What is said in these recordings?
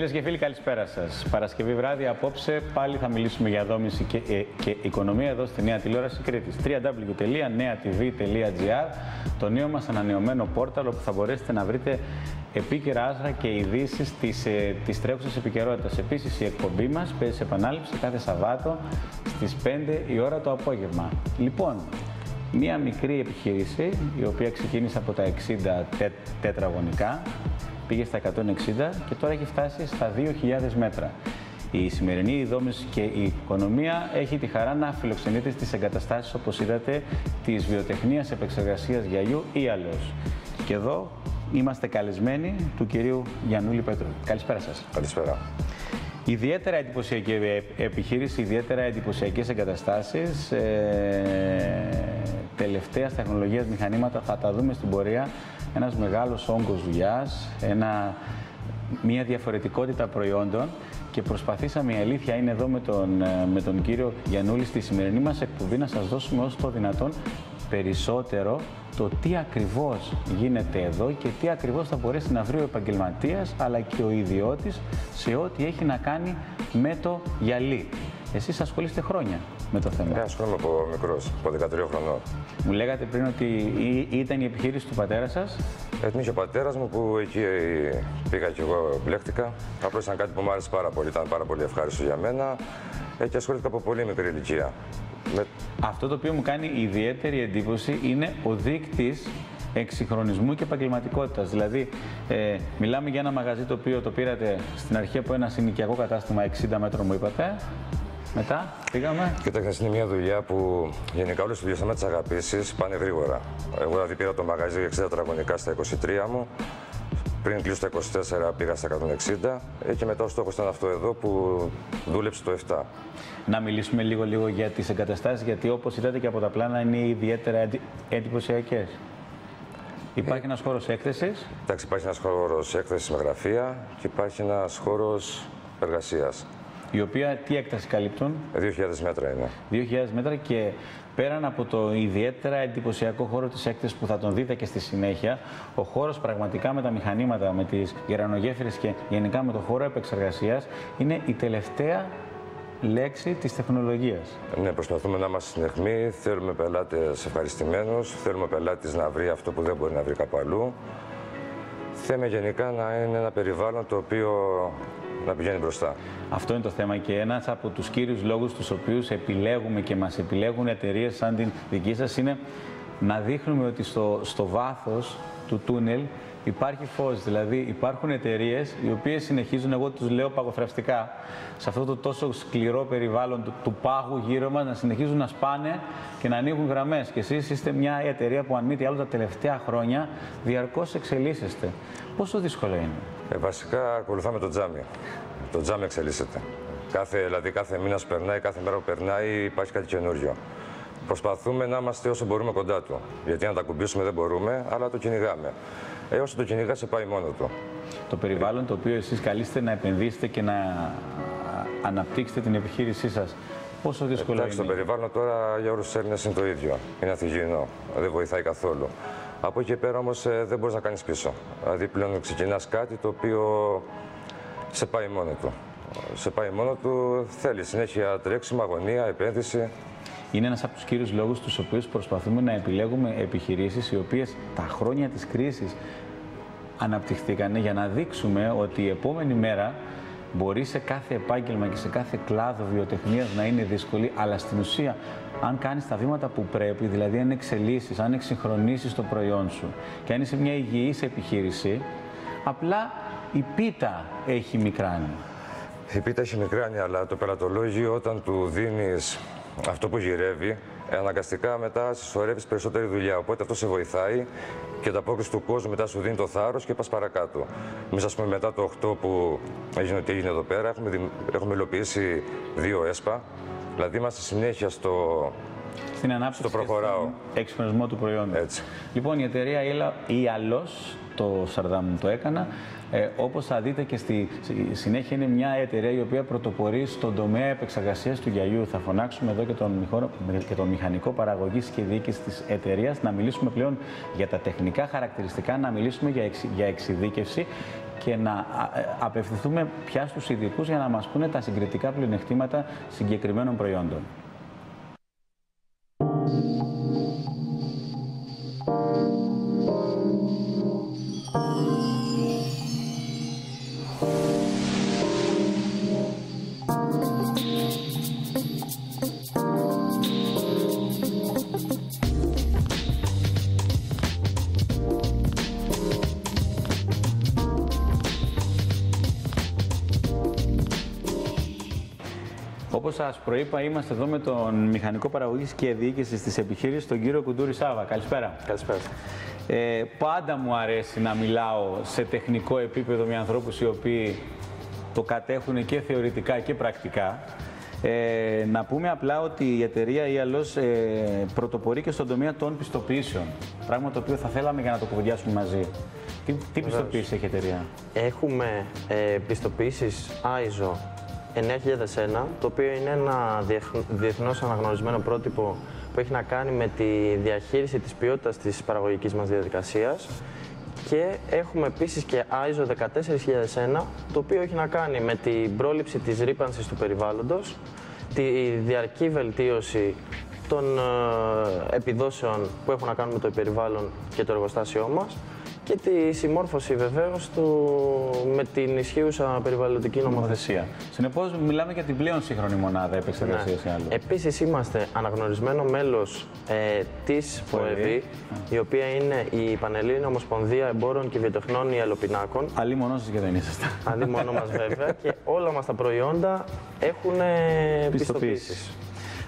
Φίλες και φίλοι, καλησπέρα σας. Παρασκευή βράδυ απόψε πάλι θα μιλήσουμε για δόμηση και οικονομία εδώ στη Νέα Τηλεόραση Κρήτης. www.neatv.gr, το νέο μας ανανεωμένο πόρταλο που θα μπορέσετε να βρείτε επίκαιρα άσρα και ειδήσεις της τρέχουσας επικαιρότητας. Επίσης, η εκπομπή μας παίζει σε επανάληψη κάθε Σαββάτο στις 5 η ώρα το απόγευμα. Λοιπόν, μία μικρή επιχείρηση, η οποία ξεκίνησε από τα 60 τετραγωνικά, πήγε στα 160 και τώρα έχει φτάσει στα 2.000 μέτρα. Η σημερινή δόμηση και η οικονομία έχει τη χαρά να φιλοξενείται στις εγκαταστάσεις, όπως είδατε, της βιοτεχνίας επεξεργασίας γυαλιού Ίαλος. Και εδώ είμαστε καλεσμένοι του κυρίου Γιαννούλη Πέτρου. Καλησπέρα σας. Καλησπέρα. Ιδιαίτερα εντυπωσιακή επιχείρηση, ιδιαίτερα εντυπωσιακές εγκαταστάσεις, τελευταίας τεχνολογίας μηχανήματα, θα τα δούμε στην πορεία. Ένας μεγάλος όγκος δουλειάς, μια διαφορετικότητα προϊόντων και προσπαθήσαμε, η αλήθεια είναι εδώ με τον κύριο Γιαννούλη στη σημερινή μας εκπομπή να σας δώσουμε όσο το δυνατόν περισσότερο το τι ακριβώς γίνεται εδώ και τι ακριβώς θα μπορέσει να βρει ο επαγγελματίας αλλά και ο ιδιώτης σε ό,τι έχει να κάνει με το γυαλί. Εσείς ασχολείστε χρόνια με το θέμα. Ναι, ασχολούμαι από μικρός, από 13 χρονών. Μου λέγατε πριν ότι ήταν η επιχείρηση του πατέρα σας. Την είχε ο πατέρας μου που εκεί πήγα και εγώ μπλέχτηκα. Απλώς ήταν κάτι που μου άρεσε πάρα πολύ, ήταν πάρα πολύ ευχάριστο για μένα και ασχολήθηκα από πολύ μικρή ηλικία. Αυτό το οποίο μου κάνει ιδιαίτερη εντύπωση είναι ο δείκτης εξυγχρονισμού και επαγγελματικότητας. Δηλαδή, μιλάμε για ένα μαγαζί το οποίο το πήρατε στην αρχή από ένα συνοικιακό κατάστημα 60 μέτρων, μου είπατε. Μετά πήγαμε. Κοιτάξτε, είναι μια δουλειά που γενικά όλες τις δουλειές, άμα τις αγαπήσεις, πάνε γρήγορα. Εγώ δηλαδή πήρα το μαγαζί 60 τετραγωνικά στα 23 μου. Πριν κλείσω τα 24 πήγα στα 160 και μετά ο στόχος ήταν αυτό εδώ που δούλεψε το 7. Να μιλήσουμε λίγο για τις εγκαταστάσεις, γιατί όπως είδατε και από τα πλάνα είναι ιδιαίτερα εντυπωσιακές. Υπάρχει ένας χώρος έκθεσης. Εντάξει, υπάρχει ένας χώρος έκθεσης με γραφεία και υπάρχει ένας χώρος εργασίας. Η οποία τι έκταση καλύπτουν? 2.000 μέτρα είναι. 2.000 μέτρα και πέραν από το ιδιαίτερα εντυπωσιακό χώρο της έκθεσης που θα τον δείτε και στη συνέχεια, ο χώρος πραγματικά με τα μηχανήματα, με τις γερανογέφυρες και γενικά με το χώρο επεξεργασίας είναι η τελευταία λέξη της τεχνολογίας. Ναι, προσπαθούμε να είμαστε στην αιχμή, θέλουμε πελάτες ευχαριστημένους, θέλουμε ο πελάτης να βρει αυτό που δεν μπορεί να βρει κάπου αλλού. Θέλουμε γενικά να είναι ένα περιβάλλον το οποίο να πηγαίνει μπροστά. Αυτό είναι το θέμα και ένας από τους κύριους λόγους τους οποίους επιλέγουμε και μας επιλέγουν εταιρείες σαν την δική σας είναι να δείχνουμε ότι στο βάθος του τούνελ υπάρχει φως. Δηλαδή υπάρχουν εταιρείες οι οποίες συνεχίζουν, εγώ τους λέω παγοθραυστικά, σε αυτό το τόσο σκληρό περιβάλλον του πάγου γύρω μας, να συνεχίζουν να σπάνε και να ανοίγουν γραμμές. Και εσείς είστε μια εταιρεία που αν μη τι άλλο τα τελευταία χρόνια διαρκώς εξελίσσεστε. Πόσο δύσκολο είναι? Βασικά ακολουθάμε το τζάμι. Το τζάμι εξελίσσεται. Κάθε μήνας περνάει, κάθε μέρα που περνάει υπάρχει κάτι καινούριο. Προσπαθούμε να είμαστε όσο μπορούμε κοντά του. Γιατί να τα κουμπίσουμε δεν μπορούμε, αλλά το κυνηγάμε. Όσο το κυνηγά, σε πάει μόνο του. το περιβάλλον το οποίο εσείς καλείστε να επενδύσετε και να αναπτύξετε την επιχείρησή σας. Πόσο δύσκολο είναι? Το περιβάλλον τώρα για όλους τους Έλληνες είναι το ίδιο. Είναι ανθυγιεινό. Δεν βοηθάει καθόλου. Από εκεί πέρα όμως δεν μπορείς να κάνεις πίσω. Δηλαδή πλέον ξεκινάς κάτι το οποίο σε πάει μόνο του. Σε πάει μόνο του, θέλει συνέχεια τρέξιμο, αγωνία, επένδυση. Είναι ένας από τους κύριους λόγους τους οποίους προσπαθούμε να επιλέγουμε επιχειρήσεις οι οποίες τα χρόνια της κρίσης αναπτυχθήκαν για να δείξουμε ότι η επόμενη μέρα μπορεί σε κάθε επάγγελμα και σε κάθε κλάδο βιοτεχνίας να είναι δύσκολη, αλλά στην ουσία, αν κάνεις τα βήματα που πρέπει, δηλαδή αν εξελίσσεις, αν εξυγχρονίσεις το προϊόν σου και αν είσαι μια υγιής επιχείρηση, απλά η πίτα έχει μικράνει. Η πίτα έχει μικράνει, αλλά το πελατολόγιο όταν του δίνεις αυτό που γυρεύει, αναγκαστικά μετά συσσωρεύεις περισσότερη δουλειά. Οπότε αυτό σε βοηθάει και τα απόκριση του κόσμου μετά σου δίνει το θάρρος και πας παρακάτω. Εμείς, ας πούμε, μετά το 8 που έγινε ό,τι έγινε εδώ πέρα, έχουμε υλοποιήσει 2 ΕΣΠΑ. Δηλαδή είμαστε συνέχεια στην ανάπτυξη στο προχωράω. Εξυγχρονισμό του προϊόντος. Έτσι. Λοιπόν, η εταιρεία Ιαλός, το Σαρδάμ το έκανα, όπως θα δείτε και στη συνέχεια είναι μια εταιρεία η οποία πρωτοπορεί στον τομέα επεξεργασίας του γυαλιού. Θα φωνάξουμε εδώ και τον μηχανικό παραγωγής και διοίκησης της εταιρείας, να μιλήσουμε πλέον για τα τεχνικά χαρακτηριστικά, να μιλήσουμε για εξειδίκευση και να απευθυνθούμε πια στους ειδικούς για να μας πούνε τα συγκριτικά πλεονεκτήματα συγκεκριμένων προϊόντων. Όπως σας προείπα, είμαστε εδώ με τον μηχανικό παραγωγής και διοίκησης της επιχείρησης, τον κύριο Κουντούρη Σάβα. Καλησπέρα. Καλησπέρα. Πάντα μου αρέσει να μιλάω σε τεχνικό επίπεδο με ανθρώπους οι οποίοι το κατέχουν και θεωρητικά και πρακτικά. Να πούμε απλά ότι η εταιρεία Ιαλός πρωτοπορεί και στον τομέα των πιστοποιήσεων. Πράγμα το οποίο θα θέλαμε για να το κουβεντιάσουμε μαζί. Τι πιστοποίηση έχει η εταιρεία? Έχουμε πιστοποιήσεις ISO 9001, το οποίο είναι ένα διεθνώς αναγνωρισμένο πρότυπο που έχει να κάνει με τη διαχείριση της ποιότητας της παραγωγικής μας διαδικασίας. Και έχουμε επίσης και ISO 14001, το οποίο έχει να κάνει με την πρόληψη της ρύπανσης του περιβάλλοντος, τη διαρκή βελτίωση των επιδόσεων που έχουν να κάνουν με το περιβάλλον και το εργοστάσιό μας και τη συμμόρφωση βεβαίως με την ισχύουσα περιβαλλοντική νομοθεσία. Συνεπώς, μιλάμε για την πλέον σύγχρονη μονάδα επεξεργασίας Ιαλού. Επίσης, είμαστε αναγνωρισμένο μέλος της ΦΟΕΒΗ, η οποία είναι η Πανελλήνια Ομοσπονδία Εμπόρων και Βιοτεχνών Ιαλοπινάκων. Αλλή μόνο σας και δεν ήσασταν. Αλλή μόνο μας βέβαια, και όλα μας τα προϊόντα έχουν πιστοποιήσεις.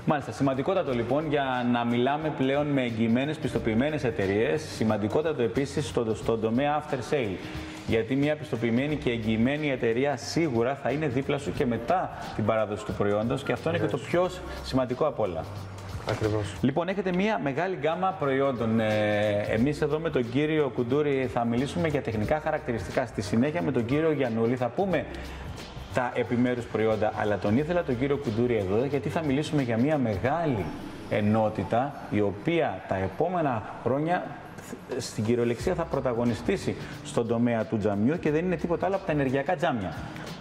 Μάλιστα, σημαντικότατο λοιπόν για να μιλάμε πλέον με εγγυημένες πιστοποιημένες εταιρείες. Σημαντικότατο επίσης στον τομέα after sale. Γιατί μια πιστοποιημένη και εγγυημένη εταιρεία σίγουρα θα είναι δίπλα σου και μετά την παράδοση του προϊόντος, και αυτό είναι και το πιο σημαντικό απ' όλα. Ακριβώς. Λοιπόν, έχετε μια μεγάλη γκάμα προϊόντων. Εμείς εδώ με τον κύριο Κουντούρη θα μιλήσουμε για τεχνικά χαρακτηριστικά. Στη συνέχεια με τον κύριο Γιαννούλη θα πούμε τα επιμέρους προϊόντα, αλλά τον ήθελα τον κύριο Κουντούρη εδώ γιατί θα μιλήσουμε για μια μεγάλη ενότητα η οποία τα επόμενα χρόνια στην κυριολεξία θα πρωταγωνιστήσει στον τομέα του τζαμιού και δεν είναι τίποτα άλλο από τα ενεργειακά τζάμια.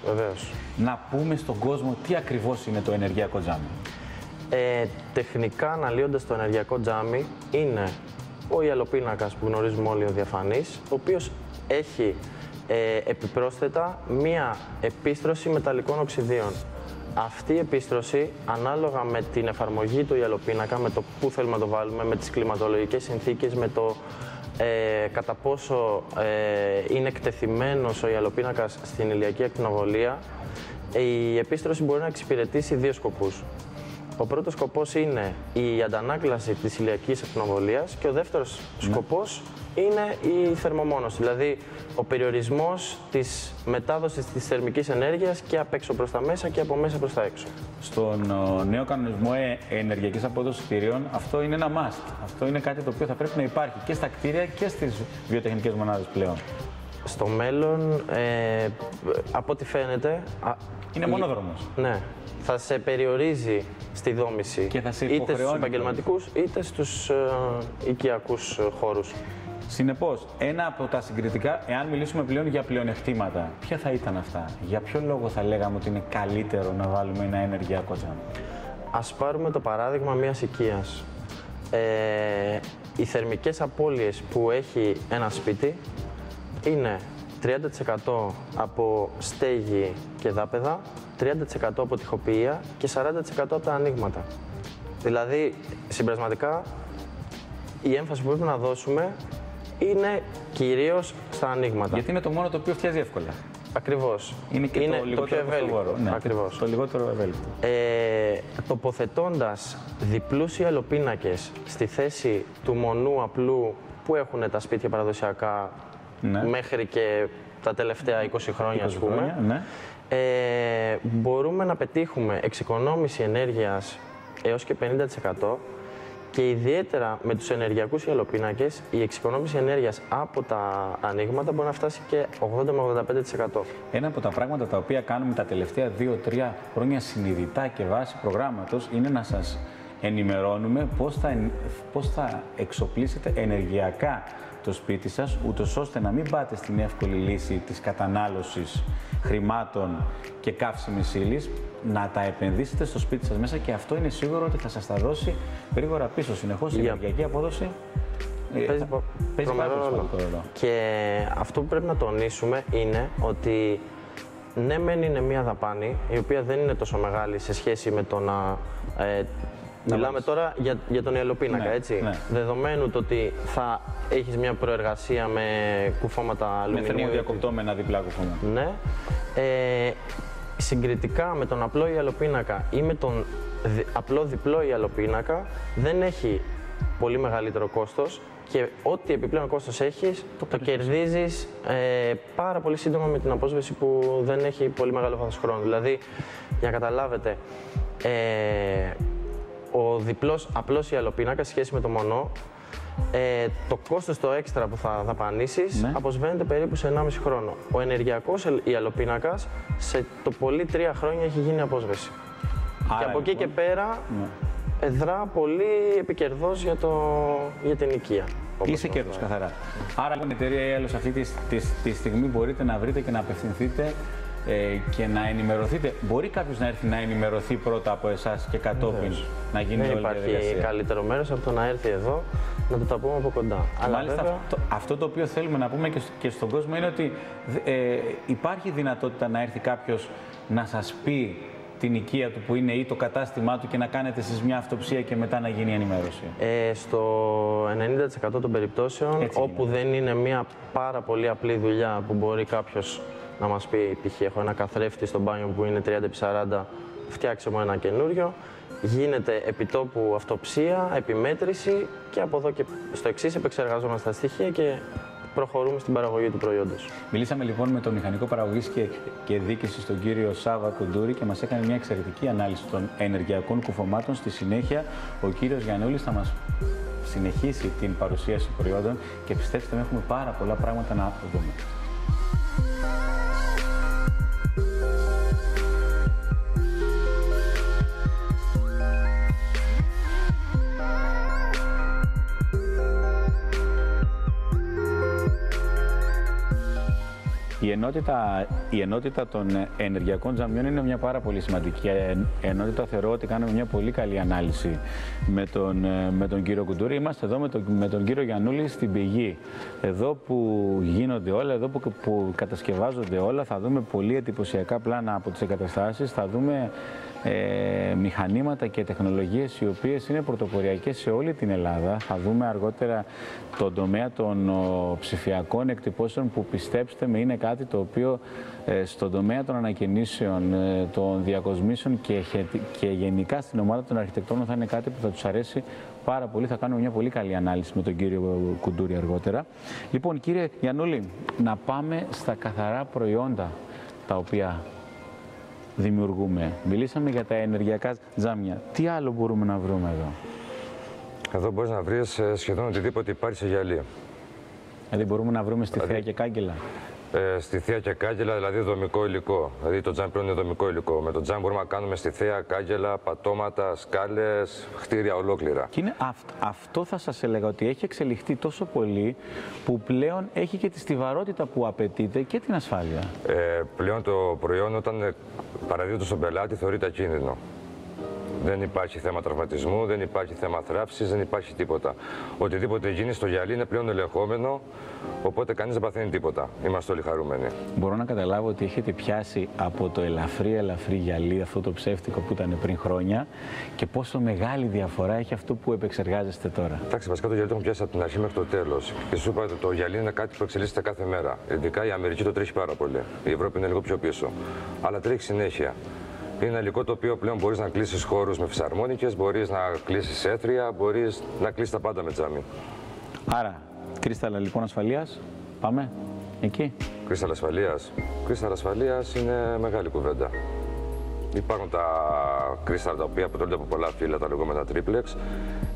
Βεβαίως. Να πούμε στον κόσμο τι ακριβώς είναι το ενεργειακό τζάμι. Τεχνικά αναλύοντας, το ενεργειακό τζάμι είναι ο ιαλοπίνακας που γνωρίζουμε όλοι, ο διαφανής, ο οποίος έχει επιπρόσθετα μία επίστρωση μεταλλικών οξυδίων. Αυτή η επίστρωση, ανάλογα με την εφαρμογή του ιαλοπίνακα, με το πού θέλουμε να το βάλουμε, με τις κλιματολογικές συνθήκες, με το κατά πόσο είναι εκτεθειμένος ο ιαλοπίνακας στην ηλιακή ακτινοβολία, η επίστρωση μπορεί να εξυπηρετήσει 2 σκοπούς. Ο πρώτος σκοπός είναι η αντανάκλαση της ηλιακής ακτινοβολίας και ο δεύτερος σκοπός είναι η θερμομόνωση, δηλαδή ο περιορισμός της μετάδοσης της θερμικής ενέργειας και απ' έξω προς τα μέσα και από μέσα προς τα έξω. Στον νέο κανονισμό ενεργειακής απόδοσης κτηρίων αυτό είναι ένα must. Αυτό είναι κάτι το οποίο θα πρέπει να υπάρχει και στα κτίρια και στις βιοτεχνικές μονάδες πλέον. Στο μέλλον, από ό,τι φαίνεται... Είναι μονόδρομος. Ναι. Θα σε περιορίζει στη δόμηση, και θα σε είτε στους επαγγελματικούς, είτε στους οικιακούς χώρους. Συνεπώς, ένα από τα συγκριτικά, εάν μιλήσουμε πλέον για πλεονεκτήματα, ποια θα ήταν αυτά? Για ποιο λόγο θα λέγαμε ότι είναι καλύτερο να βάλουμε ένα ενεργειακό τζάμι? Ας πάρουμε το παράδειγμα μιας οικίας. Οι θερμικές απώλειες που έχει ένα σπίτι είναι 30% από στέγη και δάπεδα, 30% από τοιχοποιία και 40% από τα ανοίγματα. Δηλαδή, συμπερασματικά, η έμφαση που πρέπει να δώσουμε είναι κυρίως στα ανοίγματα. Γιατί είναι το μόνο το οποίο φτιάζει εύκολα. Ακριβώς. Είναι και το πιο ευέλικτο. Ναι, ακριβώς. Το λιγότερο ευέλικτο. Τοποθετώντας διπλούς ιαλοπίνακες στη θέση του μονού απλού που έχουν τα σπίτια παραδοσιακά, ναι, μέχρι και τα τελευταία 20 χρόνια, ας πούμε, ναι, μπορούμε να πετύχουμε εξοικονόμηση ενέργειας έως και 50%. Και ιδιαίτερα με τους ενεργειακούς ιαλοπίνακες, η εξοικονόμηση ενέργειας από τα ανοίγματα μπορεί να φτάσει και 80 με 85%. Ένα από τα πράγματα τα οποία κάνουμε τα τελευταία 2-3 χρόνια συνειδητά και βάσει προγράμματος είναι να σας ενημερώνουμε πώς θα εξοπλίσετε ενεργειακά το σπίτι σας, ούτως ώστε να μην πάτε στην εύκολη λύση της κατανάλωσης χρημάτων και καύσιμης ύλης, να τα επενδύσετε στο σπίτι σας μέσα, και αυτό είναι σίγουρο ότι θα σας τα δώσει γρήγορα πίσω. Συνεχώς η ενεργειακή απόδοση παίζει πάρα πολύ σημαντικό ρόλο. Και αυτό που πρέπει να τονίσουμε είναι ότι ναι, μεν είναι μία δαπάνη, η οποία δεν είναι τόσο μεγάλη σε σχέση με το να... Μιλάμε τώρα για τον ιαλοπίνακα, ναι, έτσι. Ναι. Δεδομένου το ότι θα έχεις μια προεργασία με κουφώματα αλουμινίου. Με θερμοδιακοπτώμενα διπλά κουφώματα. Ναι. Συγκριτικά με τον απλό ιαλοπίνακα ή με τον απλό διπλό ιαλοπίνακα, δεν έχει πολύ μεγαλύτερο κόστος, και ό,τι επιπλέον κόστος έχεις, το κερδίζεις πάρα πολύ σύντομα με την απόσβεση που δεν έχει πολύ μεγάλο βάθος χρόνου. Δηλαδή, για να καταλάβετε, ο διπλός απλός ιαλοπίνακας σε σχέση με το μονό, το κόστος το έξτρα που θα δαπανίσεις, ναι, αποσβαίνεται περίπου σε 1,5 χρόνο. Ο ενεργειακός ιαλοπίνακας σε το πολύ 3 χρόνια έχει γίνει απόσβεση. Άρα, και από εκεί και πέρα, ναι, δρά πολύ επικερδώς για την οικία. Είσαι κέρδος, καθαρά. Άρα, η εταιρεία Έλλος αυτή τη στιγμή μπορείτε να βρείτε και να απευθυνθείτε και να ενημερωθείτε. Μπορεί κάποιος να έρθει να ενημερωθεί πρώτα από εσάς και κατόπιν να γίνει όλη η διαδικασία? Υπάρχει καλύτερο μέρος από το να έρθει εδώ, να το τα πούμε από κοντά. Αλλά μάλιστα, βέβαια... αυτό το οποίο θέλουμε να πούμε και στον κόσμο είναι ότι υπάρχει δυνατότητα να έρθει κάποιος να σας πει την οικία του που είναι ή το κατάστημά του και να κάνετε εσείς μια αυτοψία και μετά να γίνει η ενημέρωση? Στο 90% των περιπτώσεων, έτσι όπου είναι, δεν είναι μια πάρα πολύ απλή δουλειά που μπορεί κάποιος να μας πει, π.χ. έχω ένα καθρέφτη στο μπάνιο που είναι 30x40, φτιάξε μου ένα καινούριο. Γίνεται επιτόπου αυτοψία, επιμέτρηση, και από εδώ και στο εξής επεξεργαζόμαστε τα στοιχεία και προχωρούμε στην παραγωγή του προϊόντος. Μιλήσαμε λοιπόν με τον μηχανικό παραγωγής και διοίκησης, τον κύριο Σάβα Κουντούρη, και μας έκανε μια εξαιρετική ανάλυση των ενεργειακών κουφωμάτων. Στη συνέχεια, ο κύριος Γιαννούλης θα μας συνεχίσει την παρουσίαση προϊόντων και πιστέψτε με, έχουμε πάρα πολλά πράγματα να δούμε. Η ενότητα των ενεργειακών τζαμιών είναι μια πάρα πολύ σημαντική ενότητα. Θεωρώ ότι κάνουμε μια πολύ καλή ανάλυση με τον κύριο Κουντούρη. Είμαστε εδώ με τον κύριο Γιαννούλη στην πηγή. Εδώ που γίνονται όλα, εδώ που κατασκευάζονται όλα. Θα δούμε πολύ εντυπωσιακά πλάνα από τις εγκαταστάσεις. Θα δούμε μηχανήματα και τεχνολογίες οι οποίες είναι πρωτοποριακές σε όλη την Ελλάδα. Θα δούμε αργότερα τον τομέα των ψηφιακών εκτυπώσεων που, πιστέψτε με, είναι κάτι το οποίο στον τομέα των ανακαινήσεων, των διακοσμήσεων και γενικά στην ομάδα των αρχιτεκτόνων θα είναι κάτι που θα τους αρέσει πάρα πολύ. Θα κάνουμε μια πολύ καλή ανάλυση με τον κύριο Κουντούρη αργότερα. Λοιπόν, κύριε Γιαννούλη, να πάμε στα καθαρά προϊόντα τα οποία δημιουργούμε. Μιλήσαμε για τα ενεργειακά τζάμια. Τι άλλο μπορούμε να βρούμε εδώ? Εδώ μπορείς να βρεις σχεδόν οτιδήποτε υπάρχει σε γυαλί. Δηλαδή μπορούμε να βρούμε στη Θεία και κάγκελα. Στη Θεία και κάγκελα, δηλαδή δομικό υλικό. Δηλαδή το τζάμι πλέον είναι δομικό υλικό. Με το τζάμι μπορούμε να κάνουμε στη Θεία κάγκελα, πατώματα, σκάλες, κτίρια ολόκληρα. Και είναι αυτό θα σας έλεγα, ότι έχει εξελιχθεί τόσο πολύ που πλέον έχει και τη στιβαρότητα που απαιτείται και την ασφάλεια. Πλέον το προϊόν, όταν παραδίδεται στον πελάτη, θεωρείται ακίνδυνο. Δεν υπάρχει θέμα τραυματισμού, δεν υπάρχει θέμα θράψης, δεν υπάρχει τίποτα. Οτιδήποτε γίνει στο γυαλί είναι πλέον ελεγχόμενο, οπότε κανείς δεν παθαίνει τίποτα. Είμαστε όλοι χαρούμενοι. Μπορώ να καταλάβω ότι έχετε πιάσει από το ελαφρύ γυαλί, αυτό το ψεύτικο που ήταν πριν χρόνια, και πόσο μεγάλη διαφορά έχει αυτό που επεξεργάζεστε τώρα. Εντάξει, βασικά το γυαλί το έχουμε πιάσει από την αρχή μέχρι το τέλος. Και σου είπα ότι το γυαλί είναι κάτι που εξελίσσεται κάθε μέρα. Ειδικά η Αμερική το τρέχει πάρα πολύ. Η Ευρώπη είναι λίγο πιο πίσω. Αλλά τρέχει συνέχεια. Είναι ένα υλικό το οποίο πλέον μπορείς να κλείσεις χώρους με φυσαρμόνικες, μπορείς να κλείσεις έθρια, μπορείς να κλείσεις τα πάντα με τζάμι. Άρα, κρίσταλα λοιπόν ασφαλείας, πάμε εκεί. Κρίσταλα ασφαλείας. Κρίσταλα ασφαλείας είναι μεγάλη κουβέντα. Υπάρχουν τα κρίσταλα τα οποία αποτελούνται από πολλά φύλλα, τα λεγόμενα triplex,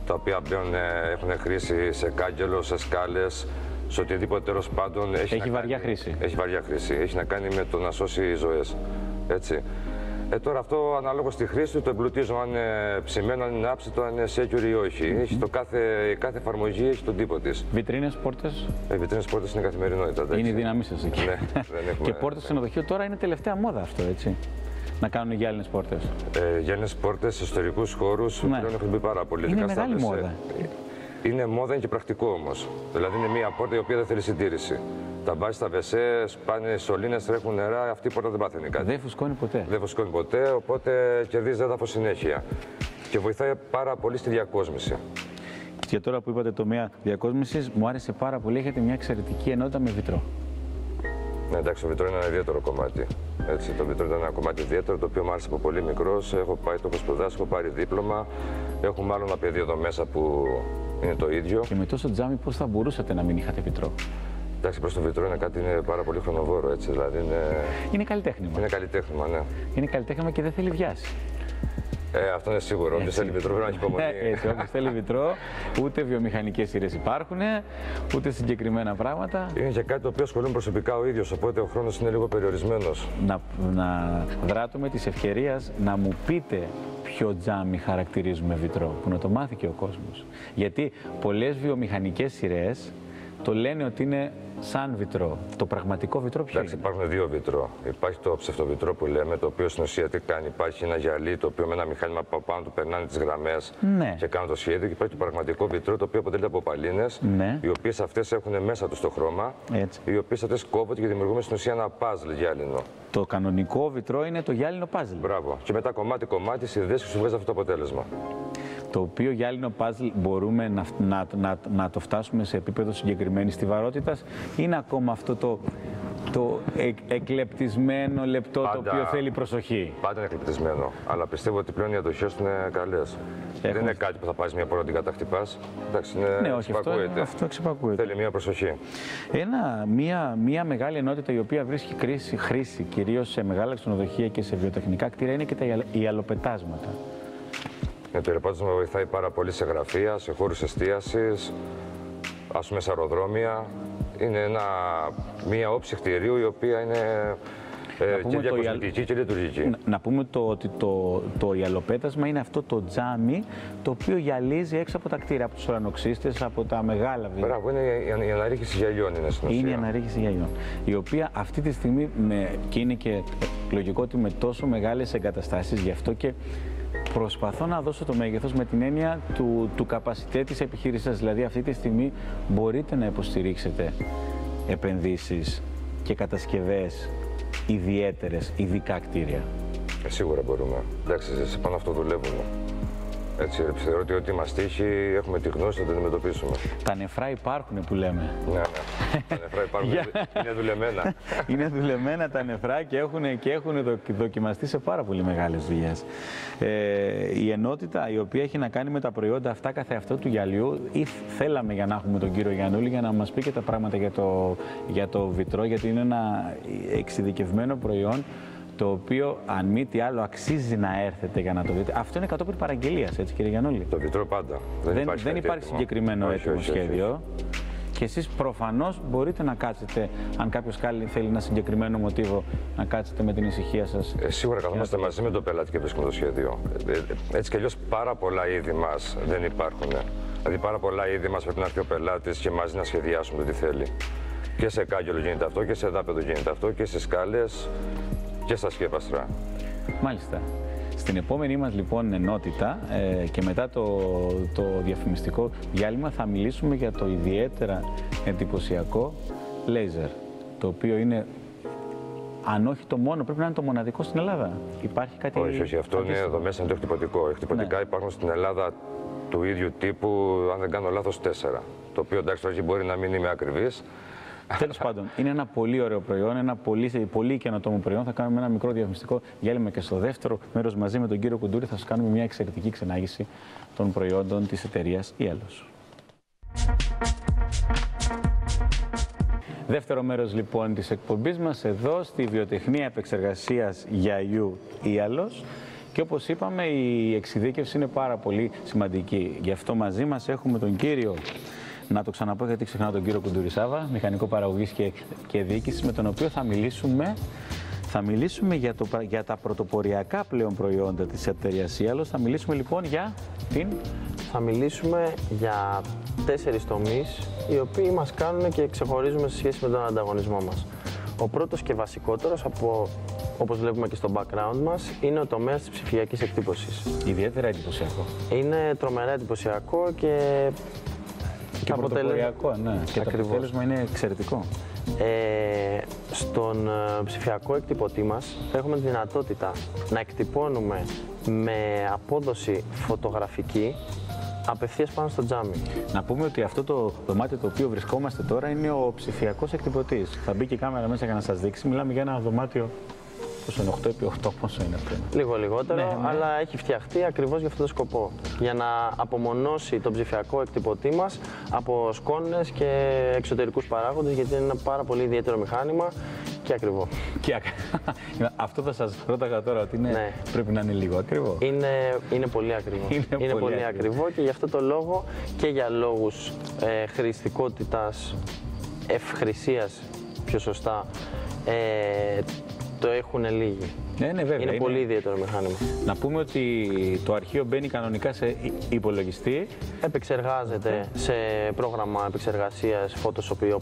τα οποία πλέον έχουν χρήση σε κάγκελο, σε σκάλες, σε οτιδήποτε τέλος πάντων. Έχει βαριά χρήση. Έχει βαριά χρήση. Έχει να κάνει με το να σώσει ζωές. Έτσι. Τώρα αυτό ανάλογα στη χρήση του το εμπλουτίζω, αν είναι ψημένο, αν είναι άψητο, αν είναι secure ή όχι. Έχει κάθε εφαρμογή έχει τον τύπο της. Βιτρίνες, πόρτες. Βιτρίνες, πόρτες είναι καθημερινότητα. Εντάξει. Είναι η δύναμή σας εκεί. Ναι, δεν έχουμε... Και πόρτες στο ξενοδοχείο τώρα είναι τελευταία μόδα αυτό, έτσι. Να κάνουν γυάλινες πόρτες. Γυάλινες πόρτες σε ιστορικούς χώρους πλέον έχουν μπει πάρα πολύ. Είναι μεγάλη μόδα. Είναι μόδα, είναι και πρακτικό όμως. Δηλαδή είναι μια πόρτα η οποία δεν θέλει συντήρηση. Τα μπάζ, τα βεσέ, πάνε σωλήνες, τρέχουν νερά, αυτή η πόρτα δεν πάθαινε κάτι. Δεν φουσκώνει ποτέ. Δεν φουσκώνει ποτέ, οπότε κερδίζει έδαφος συνέχεια. Και βοηθάει πάρα πολύ στη διακόσμηση. Και τώρα που είπατε τομέα διακόσμησης, μου άρεσε πάρα πολύ. Έχετε μια εξαιρετική ενότητα με βιτρό. Ναι, εντάξει, το βιτρό είναι ένα ιδιαίτερο κομμάτι. Έτσι, το βιτρό είναι ένα κομμάτι ιδιαίτερο, το οποίο μου άρεσε από πολύ μικρός. Έχω πάει, το έχω σπουδάσει, έχω πάρει δίπλωμα. Έχουμε άλλο ένα παιδί εδώ μέσα που είναι το ίδιο. Και με τόσο τζάμι, πώς θα μπορούσατε να μην είχατε βιτρό? Εντάξει, προς το βιτρό είναι κάτι είναι πάρα πολύ χρονοβόρο, έτσι, δηλαδή είναι καλλιτέχνημα. Είναι καλλιτέχνημα, ναι. Είναι καλλιτέχνημα και δεν θέλει βιάση. Αυτό είναι σίγουρο. Όποιος θέλει βιτρό πρέπει να έχει υπομονή. Έτσι, όποιος θέλει βιτρό, ούτε βιομηχανικές σειρές υπάρχουν, ούτε συγκεκριμένα πράγματα. Είναι και κάτι το οποίο ασχολούμαι προσωπικά ο ίδιος, οπότε ο χρόνος είναι λίγο περιορισμένος. Να δράτω με της ευκαιρίας να μου πείτε ποιο τζάμι χαρακτηρίζουμε βιτρό, που να το μάθει και ο κόσμος. Γιατί πολλές βιομηχανικές σειρές το λένε ότι είναι σαν βιτρό. Το πραγματικό βιτρό ποιο είναι? Υπάρχουν δύο βιτρό. Υπάρχει το ψευτοβιτρό που λέμε, το οποίο στην ουσία τι κάνει? Υπάρχει ένα γυαλί το οποίο με ένα μηχάνημα από πάνω του περνάνε τις γραμμές και κάνουν το σχέδιο. Και υπάρχει το πραγματικό βιτρό το οποίο αποτελείται από παλίνες, οι οποίες αυτές έχουν μέσα τους το χρώμα, οι οποίες αυτές κόβονται και δημιουργούμε στην ουσία ένα παζλ γυάλινο. Το κανονικό βιτρό είναι το γυάλινο παζλ. Μπράβο. Και μετά κομμάτι-κομμάτι συνδέσεις και σου βγάζει αυτό το αποτέλεσμα. Το οποίο γυάλινο παζλ μπορούμε να το φτάσουμε σε επίπεδο συγκεκριμένης στιβαρότητας, είναι ακόμα αυτό το εκλεπτισμένο λεπτό το οποίο θέλει προσοχή? Πάντα είναι εκλεπτισμένο, αλλά πιστεύω ότι πλέον οι αντοχές του είναι καλές. Δεν είναι κάτι που θα πάρεις μια πόρτα την καταχτυπάς. Εντάξει, ναι, όχι, αυτό εξυπακούεται. Θέλει μια προσοχή. Μια μεγάλη ενότητα η οποία βρίσκει χρήση κυρίως σε μεγάλα ξενοδοχεία και σε βιοτεχνικά κτίρια είναι και τα ιαλοπετάσματα. Το ιαλοπετάσμα βοηθάει πάρα πολύ σε γραφεία, σε χώρους εστίασης, ας πούμε σε αεροδρόμια. Είναι μια όψη κτηρίου η οποία είναι και διακοσμητική και λειτουργική. Να πούμε ότι το ιαλοπέτασμα είναι αυτό το τζάμι το οποίο γυαλίζει έξω από τα κτίρια, από τους ουρανοξύστες, από τα μεγάλα βίντεο. Μπράβο, είναι η αναρρίχηση γυαλιών είναι στην ουσία. Είναι η αναρρίχηση γυαλιών, η οποία αυτή τη στιγμή, και είναι και λογικό ότι με τόσο μεγάλες εγκαταστάσεις, γι' αυτό και προσπαθώ να δώσω το μέγεθος με την έννοια του καπασιτέ της επιχείρησης σας. Δηλαδή αυτή τη στιγμή μπορείτε να υποστηρίξετε επενδύσεις και κατασκευές ιδιαίτερες, ειδικά κτίρια. Σίγουρα μπορούμε. Εντάξει, σε πάνω αυτό δουλεύουμε. Έτσι, θεωρώ ότι ό,τι μας τύχει έχουμε τη γνώση να το αντιμετωπίσουμε. Τα νεφρά υπάρχουν που λέμε. Ναι. Τα νεφρά υπάρχουν. Είναι δουλεμένα. Είναι δουλεμένα τα νεφρά και έχουν δοκιμαστεί σε πάρα πολύ μεγάλες δουλειές. Η ενότητα η οποία έχει να κάνει με τα προϊόντα αυτά καθεαυτό του γυαλιού, ή θέλαμε για να έχουμε τον κύριο Γιαννούλη για να μας πει και τα πράγματα για το βιτρό, γιατί είναι ένα εξειδικευμένο προϊόν, το οποίο, αν μη τι άλλο, αξίζει να έρθετε για να το δείτε. Αυτό είναι κατόπιν παραγγελίας, έτσι κύριε Γιαννούλη? Το βιτρό πάντα. Δεν υπάρχει συγκεκριμένο έτοιμο σχέδιο. Και εσείς προφανώς μπορείτε να κάτσετε, αν κάποιος θέλει ένα συγκεκριμένο μοτίβο, να κάτσετε με την ησυχία σας. Σίγουρα καθόμαστε μαζί με τον πελάτη και βρίσκουμε το σχέδιο. Έτσι κι αλλιώς πάρα πολλά είδη μας δεν υπάρχουν. Δηλαδή πάρα πολλά είδη μας πρέπει να έρθει ο πελάτης και μαζί να σχεδιάσουμε το τι θέλει. Και σε κάγκελο γίνεται αυτό, και σε δάπεδο γίνεται αυτό, και σε σκάλες και στα σκέπαστρα. Μάλιστα. Στην επόμενη μας λοιπόν ενότητα και μετά το διαφημιστικό διάλειμμα θα μιλήσουμε για το ιδιαίτερα εντυπωσιακό λέιζερ, το οποίο είναι, αν όχι το μόνο, πρέπει να είναι το μοναδικό στην Ελλάδα. Υπάρχει κάτι... Όχι, αυτό είναι εδώ μέσα, είναι το εκτυπωτικό. Εκτυπωτικά υπάρχουν στην Ελλάδα του ίδιου τύπου, αν δεν κάνω λάθος, 4. Το οποίο εντάξει, όχι, μπορεί να μην είμαι ακριβής. Τέλος πάντων, είναι ένα πολύ ωραίο προϊόν, ένα πολύ καινοτόμο προϊόν. Θα κάνουμε ένα μικρό διαφημιστικό διάλειμμα και στο δεύτερο μέρος μαζί με τον κύριο Κουντούρη θα σας κάνουμε μια εξαιρετική ξενάγηση των προϊόντων της εταιρείας Ialos. Δεύτερο μέρος λοιπόν της εκπομπής μας εδώ στη βιοτεχνία επεξεργασίας γιαγιού Ialos. Και όπως είπαμε, η εξειδίκευση είναι πάρα πολύ σημαντική. Γι' αυτό μαζί μας έχουμε τον κύριο, να το ξαναπώ γιατί ξεχνάω, τον κύριο Κουντούρη Σάβα, μηχανικό παραγωγής και διοίκησης, με τον οποίο θα μιλήσουμε για τα πρωτοποριακά πλέον προϊόντα της εταιρείας Ialos. Θα μιλήσουμε λοιπόν Θα μιλήσουμε για 4 τομείς, οι οποίοι μας κάνουν και ξεχωρίζουμε σε σχέση με τον ανταγωνισμό μας. Ο πρώτος και βασικότερος, όπως βλέπουμε και στο background μας, είναι ο τομέας της ψηφιακής εκτύπωσης. Ιδιαίτερα εντυπωσιακό. Είναι τρομερά εντυπωσιακό και πρωτοποριακό, ναι. Και το αποτέλεσμα είναι εξαιρετικό. Στον ψηφιακό εκτυπωτή μας έχουμε τη δυνατότητα να εκτυπώνουμε με απόδοση φωτογραφική απευθείας πάνω στο τζάμι. Να πούμε ότι αυτό το δωμάτιο το οποίο βρισκόμαστε τώρα είναι ο ψηφιακός εκτυπωτής. Θα μπει και η κάμερα μέσα για να σας δείξει. Μιλάμε για ένα δωμάτιο, πόσο είναι, 8x8, πόσο είναι αυτό? Λίγο λιγότερο, αλλά έχει φτιαχτεί ακριβώς για αυτόν τον σκοπό. Για να απομονώσει τον ψηφιακό εκτυπωτή μας από σκόνες και εξωτερικούς παράγοντες, γιατί είναι ένα πάρα πολύ ιδιαίτερο μηχάνημα και ακριβό. Αυτό θα σας ρώταγα τώρα, ότι πρέπει να είναι λίγο ακριβό. Είναι πολύ ακριβό. Είναι πολύ ακριβό και γι' αυτό το λόγο και για λόγους χρηστικότητας, ευχρησίας πιο σωστά, το έχουν λίγοι. Βέβαια, είναι πολύ ιδιαίτερο μηχάνημα. Να πούμε ότι το αρχείο μπαίνει κανονικά σε υπολογιστή. Επεξεργάζεται σε πρόγραμμα επεξεργασίας Photoshop,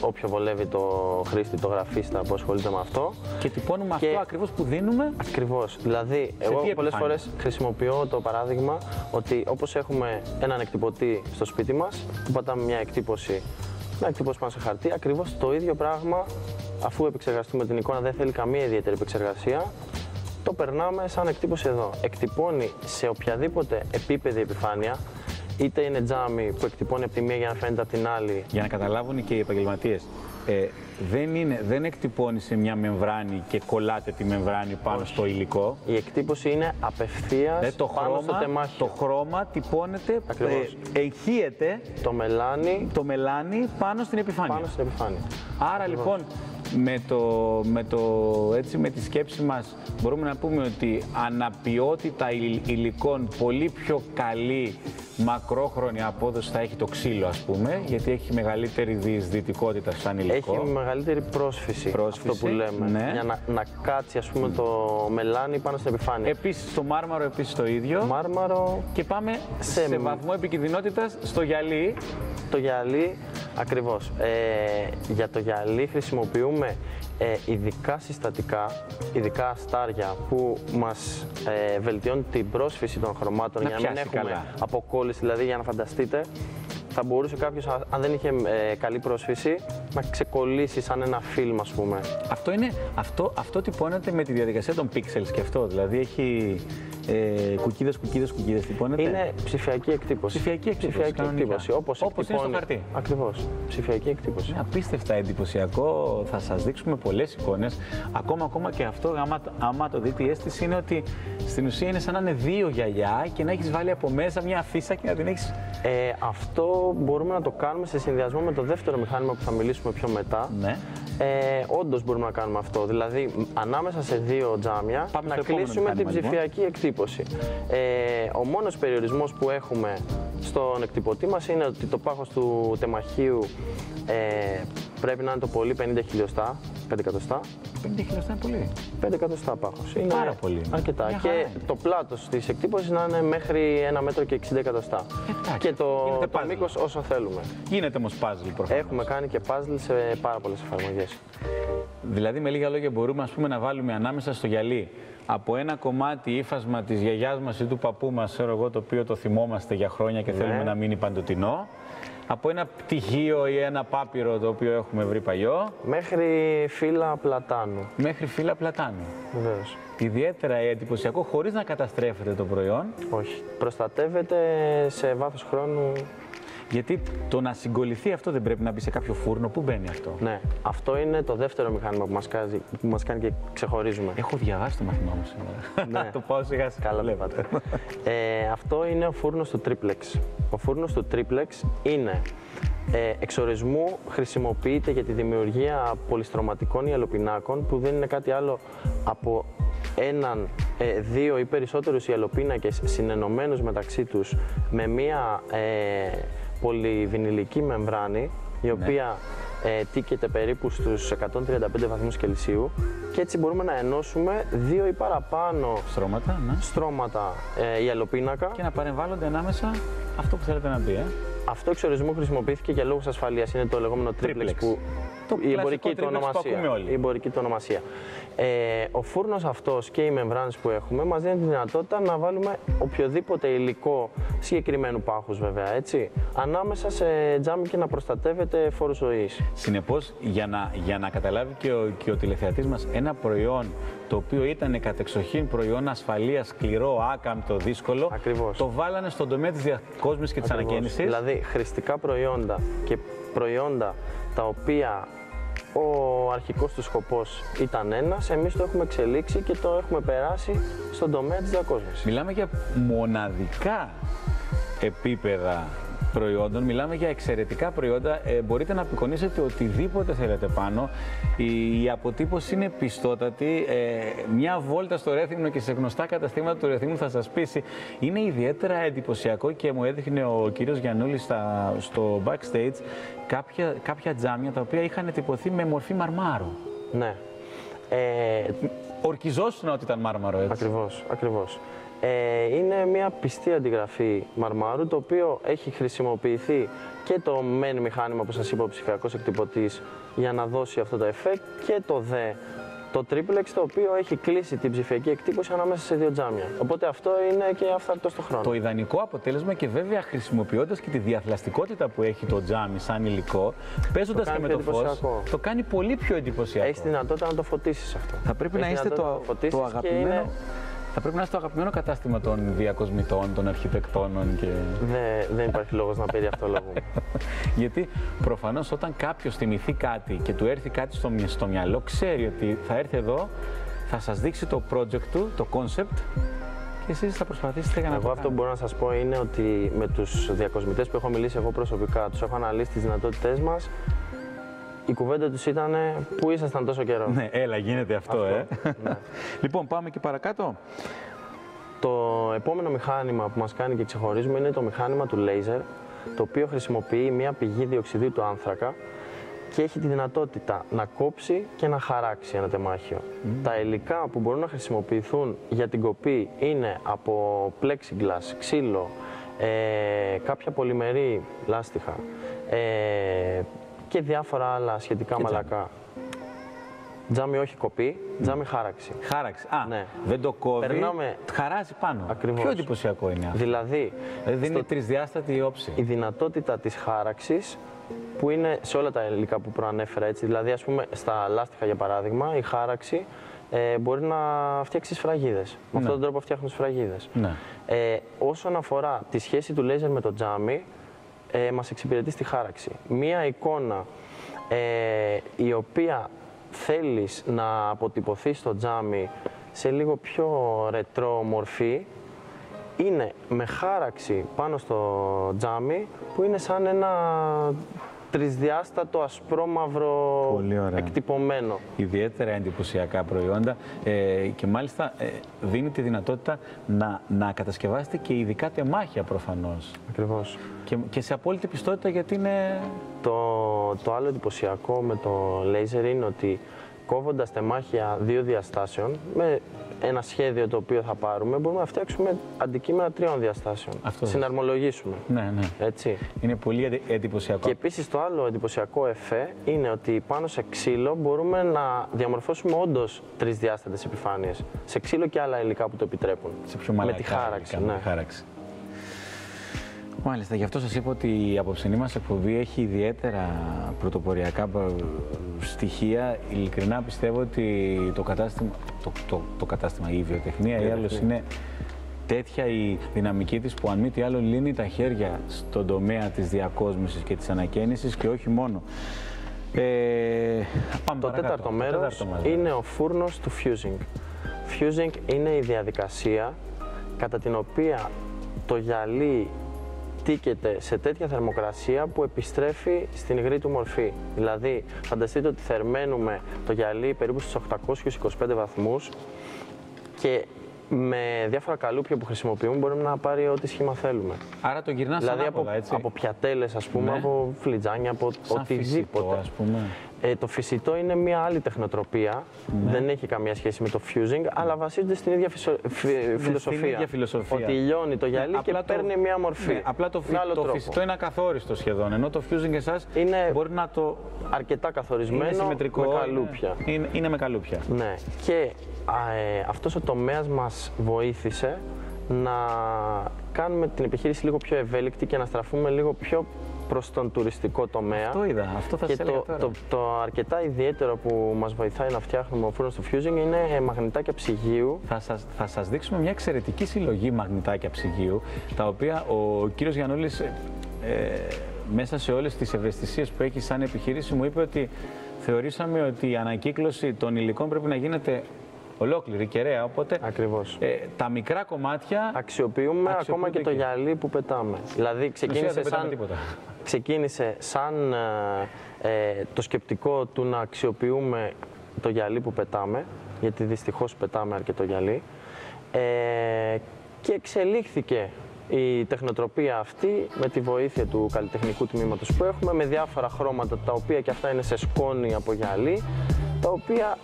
όποιο βολεύει το χρήστη, το γραφίστα που ασχολείται με αυτό. Και τυπώνουμε αυτό ακριβώς που δίνουμε. Ακριβώς. Δηλαδή, εγώ πολλές φορές χρησιμοποιώ το παράδειγμα ότι όπως έχουμε έναν εκτυπωτή στο σπίτι μας, που πατάμε μια εκτύπωση πάνω σε χαρτί, ακριβώς το ίδιο πράγμα. Αφού επεξεργαστούμε την εικόνα, δεν θέλει καμία ιδιαίτερη επεξεργασία, το περνάμε σαν εκτύπωση εδώ. Εκτυπώνει σε οποιαδήποτε επίπεδη επιφάνεια, είτε είναι τζάμι που εκτυπώνει από τη μία για να φαίνεται από την άλλη. Για να καταλάβουν και οι επαγγελματίες, δεν εκτυπώνει σε μια μεμβράνη και κολλάτε τη μεμβράνη πάνω στο υλικό. Η εκτύπωση είναι απευθείας πάνω στο τεμάχιο. Το χρώμα τυπώνεται, εγχύεται το μελάνι πάνω στην επιφάνεια. Άρα λοιπόν, με τη σκέψη μας μπορούμε να πούμε ότι αναποιότητα υλικών πολύ πιο καλή μακρόχρονη απόδοση θα έχει το ξύλο, ας πούμε, γιατί έχει μεγαλύτερη διεισδυτικότητα σαν υλικό. Έχει μεγαλύτερη πρόσφυση, αυτό που λέμε, για να κάτσει, ας πούμε, το μελάνι πάνω στην επιφάνεια. Επίσης το μάρμαρο, επίσης το ίδιο. Μάρμαρο. Και πάμε σε βαθμό επικινδυνότητας στο γυαλί. Το γυαλί, ακριβώς. Για το γυαλί χρησιμοποιούμε ειδικά συστατικά, ειδικά αστάρια που μας βελτιώνουν την πρόσφυση των χρωμάτων για να μην έχουμε αποκόλληση, δηλαδή για να φανταστείτε. Θα μπορούσε κάποιος, αν δεν είχε καλή πρόσφυση, να ξεκολλήσει σαν ένα φιλμ, ας πούμε. Αυτό τυπώνεται με τη διαδικασία των pixels και αυτό, δηλαδή έχει κουκίδες τυπώνεται. Είναι ψηφιακή εκτύπωση. Ψηφιακή εκτύπωση, όπως είναι στο χαρτί. Ακριβώς, ψηφιακή εκτύπωση. Είναι απίστευτα εντυπωσιακό, θα σας δείξουμε πολλές εικόνες. Ακόμα και αυτό, άμα το δείτε, η αίσθηση είναι ότι στην ουσία είναι σαν να είναι δύο γυαλιά και να έχεις βάλει από μέσα μια αφίσα και να την έχεις... Αυτό μπορούμε να το κάνουμε σε συνδυασμό με το δεύτερο μηχάνημα που θα μιλήσουμε πιο μετά. όντως μπορούμε να κάνουμε αυτό. Δηλαδή, ανάμεσα σε δύο τζάμια να κλείσουμε την ψηφιακή εκτύπωση. Ο μόνος περιορισμός που έχουμε στον εκτυπωτή μας είναι ότι το πάχος του τεμαχίου πρέπει να είναι το πολύ 50 χιλιοστά, 5 εκατοστά. 50 χιλιοστά είναι πολύ. 5 εκατοστά πάχος. Είναι πάρα πολύ. Αρκετά. Και το πλάτος της εκτύπωσης να είναι μέχρι 1 μέτρο και 60 εκατοστά. Και το μήκος όσο θέλουμε. Γίνεται όμως puzzle προφανώς. Έχουμε κάνει και puzzle σε πάρα πολλές εφαρμογές. Δηλαδή, με λίγα λόγια, μπορούμε να βάλουμε ανάμεσα στο γυαλί από ένα κομμάτι ύφασμα της γιαγιάς μας ή του παππού μας, ξέρω εγώ, το οποίο το θυμόμαστε για χρόνια και θέλουμε να μείνει παντοτινό, από ένα πτυχίο ή ένα πάπυρο το οποίο έχουμε βρει παλιό. Μέχρι φύλλα πλατάνου. Μέχρι φύλλα πλατάνου. Βεβαίως. Ιδιαίτερα εντυπωσιακό, χωρίς να καταστρέφεται το προϊόν. Όχι. Προστατεύεται σε βάθος χρόνου. Γιατί το να συγκολληθεί αυτό δεν πρέπει να μπει σε κάποιο φούρνο. Πού μπαίνει αυτό? Ναι. Αυτό είναι το δεύτερο μηχάνημα που μας κάνει και ξεχωρίζουμε. Έχω διαβάσει το μαθημά μου σήμερα. Ναι. Το πάω σιγά σιγά. Καλά είπατε. Αυτό είναι ο φούρνος του Triplex. Ο φούρνος του Triplex είναι εξορισμού, χρησιμοποιείται για τη δημιουργία πολυστρωματικών ιαλοπινάκων που δεν είναι κάτι άλλο από έναν, δύο ή περισσότερους ιαλοπίνακες συνενωμένους μεταξύ τους με μία πολυβινιλική μεμβράνη, η οποία τίκεται περίπου στους 135 βαθμούς Κελσίου και έτσι μπορούμε να ενώσουμε δύο ή παραπάνω στρώματα ιαλοπίνακα και να παρεμβάλλονται ανάμεσα αυτό που θέλετε να πει. Αυτό εξορισμού χρησιμοποιήθηκε για λόγους ασφαλείας, είναι το λεγόμενο triplex που η εμπορική του ονομασία. Ο φούρνος αυτός και οι μεμβράνες που έχουμε μας δίνουν τη δυνατότητα να βάλουμε οποιοδήποτε υλικό συγκεκριμένου πάχους βέβαια, έτσι, ανάμεσα σε τζάμι και να προστατεύεται φόρος ζωής. Συνεπώς, για να καταλάβει και ο τηλεθεατής μας, ένα προϊόν το οποίο ήταν κατεξοχήν προϊόν ασφαλείας, σκληρό, άκαμπτο, δύσκολο, ακριβώς, το βάλανε στον τομέα της διακόσμησης και της ανακαίνησης. Δηλαδή, χρηστικά προϊόντα και προϊόντα τα οποία ο αρχικός του σκοπός ήταν ένας, εμείς το έχουμε εξελίξει και το έχουμε περάσει στον τομέα της διακόσμησης. Μιλάμε για μοναδικά επίπεδα προϊόντων, μιλάμε για εξαιρετικά προϊόντα. Μπορείτε να απεικονίσετε οτιδήποτε θέλετε πάνω. Η αποτύπωση είναι πιστότατη. Μια βόλτα στο Ρέθυμνο και σε γνωστά καταστήματα του Ρεθύμνου θα σας πείσει. Είναι ιδιαίτερα εντυπωσιακό και μου έδειχνε ο κύριος Γιαννούλης στο backstage κάποια τζάμια τα οποία είχαν τυπωθεί με μορφή μαρμάρου. Ναι. Ορκιζόσουν ότι ήταν μάρμαρο, έτσι. Ακριβώς, ακριβώς. Είναι μια πιστή αντιγραφή μαρμάρου, το οποίο έχει χρησιμοποιηθεί και το μεν μηχάνημα που σας είπα, ο ψηφιακός εκτυπωτής, για να δώσει αυτό το effect, και το δε, το triplex, το οποίο έχει κλείσει την ψηφιακή εκτύπωση ανάμεσα σε δύο τζάμια. Οπότε αυτό είναι και αυθάρτητο στο χρόνο. Το ιδανικό αποτέλεσμα, και βέβαια χρησιμοποιώντας και τη διαθλαστικότητα που έχει το τζάμι σαν υλικό, παίζοντας και με το φως, το κάνει πολύ πιο εντυπωσιακό. Έχεις δυνατότητα να το φωτίσεις αυτό. Θα πρέπει να είστε το αγαπημένο. Θα πρέπει να είστε το αγαπημένο κατάστημα των διακοσμητών, των αρχιτεκτόνων και... Δεν υπάρχει λόγος να πει αυτό λόγο. Γιατί προφανώς όταν κάποιος θυμηθεί κάτι και του έρθει κάτι στο μυαλό, ξέρει ότι θα έρθει εδώ, θα σας δείξει το project του, το concept, και εσείς θα προσπαθήσετε για να αυτό που μπορώ να σας πω είναι ότι με τους διακοσμητές που έχω μιλήσει εγώ προσωπικά, τους έχω αναλύσει τις δυνατότητές μας. Η κουβέντα τους ήταν πού ήσασταν τόσο καιρό. Ναι, έλα, γίνεται αυτό. Ναι. Λοιπόν, πάμε και παρακάτω. Το επόμενο μηχάνημα που μας κάνει και ξεχωρίζουμε είναι το μηχάνημα του laser, το οποίο χρησιμοποιεί μια πηγή διοξιδίου του άνθρακα και έχει τη δυνατότητα να κόψει και να χαράξει ένα τεμάχιο. Τα υλικά που μπορούν να χρησιμοποιηθούν για την κοπή είναι από plexiglass, ξύλο, κάποια πολυμερή λάστιχα, και διάφορα άλλα σχετικά μαλακά. Τζάμι όχι κοπή, τζάμι χάραξη. Χάραξη. Ναι. Δεν το κόβει, χαράζει πάνω. Ακριβώς. Πιο εντυπωσιακό είναι αυτό. Δηλαδή είναι τρισδιάστατη όψη. Η δυνατότητα της χάραξης που είναι σε όλα τα υλικά που προανέφερα, έτσι. Δηλαδή, ας πούμε, στα λάστιχα για παράδειγμα, η χάραξη μπορεί να φτιάξει σφραγίδες. Με αυτόν τον τρόπο φτιάχνουν σφραγίδες. Ναι. Όσον αφορά τη σχέση του λέιζερ με το τζάμι, μας εξυπηρετεί στη χάραξη. Μία εικόνα η οποία θέλεις να αποτυπωθεί στο τζάμι σε λίγο πιο ρετρό μορφή, είναι με χάραξη πάνω στο τζάμι που είναι σαν ένα τρισδιάστατο ασπρόμαυρο εκτυπωμένο. Ιδιαίτερα εντυπωσιακά προϊόντα και μάλιστα δίνει τη δυνατότητα να κατασκευάσετε και ειδικά τεμάχια προφανώς. Ακριβώς. Και σε απόλυτη πιστότητα, γιατί είναι... Το άλλο εντυπωσιακό με το λέιζερ είναι ότι κόβοντας τεμάχια 2 διαστάσεων, με ένα σχέδιο το οποίο θα πάρουμε, μπορούμε να φτιάξουμε αντικείμενα 3 διαστάσεων. Αυτό. Συναρμολογήσουμε. Ναι, ναι. Έτσι. Είναι πολύ εντυπωσιακό. Και επίσης το άλλο εντυπωσιακό εφέ είναι ότι πάνω σε ξύλο μπορούμε να διαμορφώσουμε όντως 3 διάστατες επιφάνειες. Σε ξύλο και άλλα υλικά που το επιτρέπουν. Σε πιο μαλακά, με τη χάραξη. Με τη χάραξη. Μάλιστα, γι' αυτό σας είπα ότι η απόψινή μας εκπομπή έχει ιδιαίτερα πρωτοποριακά στοιχεία. Ειλικρινά πιστεύω ότι το κατάστημα, η βιοτεχνία ή άλλως είναι τέτοια η δυναμική της που αν μη τι άλλο λύνει τα χέρια στον τομέα της διακόσμησης και της ανακαίνησης και όχι μόνο. Το τέταρτο μέρος είναι ο φούρνος του fusing. Fusing είναι η διαδικασία κατά την οποία το γυαλί τίκεται σε τέτοια θερμοκρασία που επιστρέφει στην υγρή του μορφή. Δηλαδή, φανταστείτε ότι θερμαίνουμε το γυαλί περίπου στους 825 βαθμούς και με διάφορα καλούπια που χρησιμοποιούμε μπορούμε να πάρει ό,τι σχήμα θέλουμε. Άρα το γυρνάς δηλαδή ανάποδα, έτσι. Από πιατέλες, ας πούμε, ναι. από φλιτζάνια, από οτιδήποτε. Φυσιτό, ας πούμε. Το φυσιτό είναι μια άλλη τεχνοτροπία, ναι. Δεν έχει καμία σχέση με το fusing, αλλά βασίζεται στην ίδια φιλοσοφία. Ότι λιώνει το γυαλί και παίρνει μια μορφή. Ναι, απλά το φυσιτό είναι ακαθόριστο σχεδόν, ενώ το fusing εσάς μπορεί να το... αρκετά καθορισμένο, με καλούπια. Είναι με καλούπια. Ναι. Και αυτός ο τομέας μας βοήθησε να κάνουμε την επιχείρηση λίγο πιο ευέλικτη και να στραφούμε λίγο πιο προς τον τουριστικό τομέα. Αυτό είδα, αυτό θα σας έλεγα τώρα. Το αρκετά ιδιαίτερο που μας βοηθάει να φτιάχνουμε ο φούρνος του fusing είναι μαγνητάκια ψυγείου. Θα σας δείξουμε μια εξαιρετική συλλογή μαγνητάκια ψυγείου, τα οποία ο κύριος Γιαννούλης μέσα σε όλες τις ευαισθησίες που έχει σαν επιχείρηση μου είπε ότι θεωρήσαμε ότι η ανακύκλωση των υλικών πρέπει να γίνεται ολόκληρη, κεραία, οπότε ακριβώς. Τα μικρά κομμάτια αξιοποιούμε ακόμα και το γυαλί που πετάμε. Δηλαδή ξεκίνησε σαν το σκεπτικό του να αξιοποιούμε το γυαλί που πετάμε, γιατί δυστυχώς πετάμε αρκετό γυαλί, και εξελίχθηκε η τεχνοτροπία αυτή με τη βοήθεια του καλλιτεχνικού τμήματος που έχουμε, με διάφορα χρώματα τα οποία και αυτά είναι σε σκόνη από γυαλί, τα οποία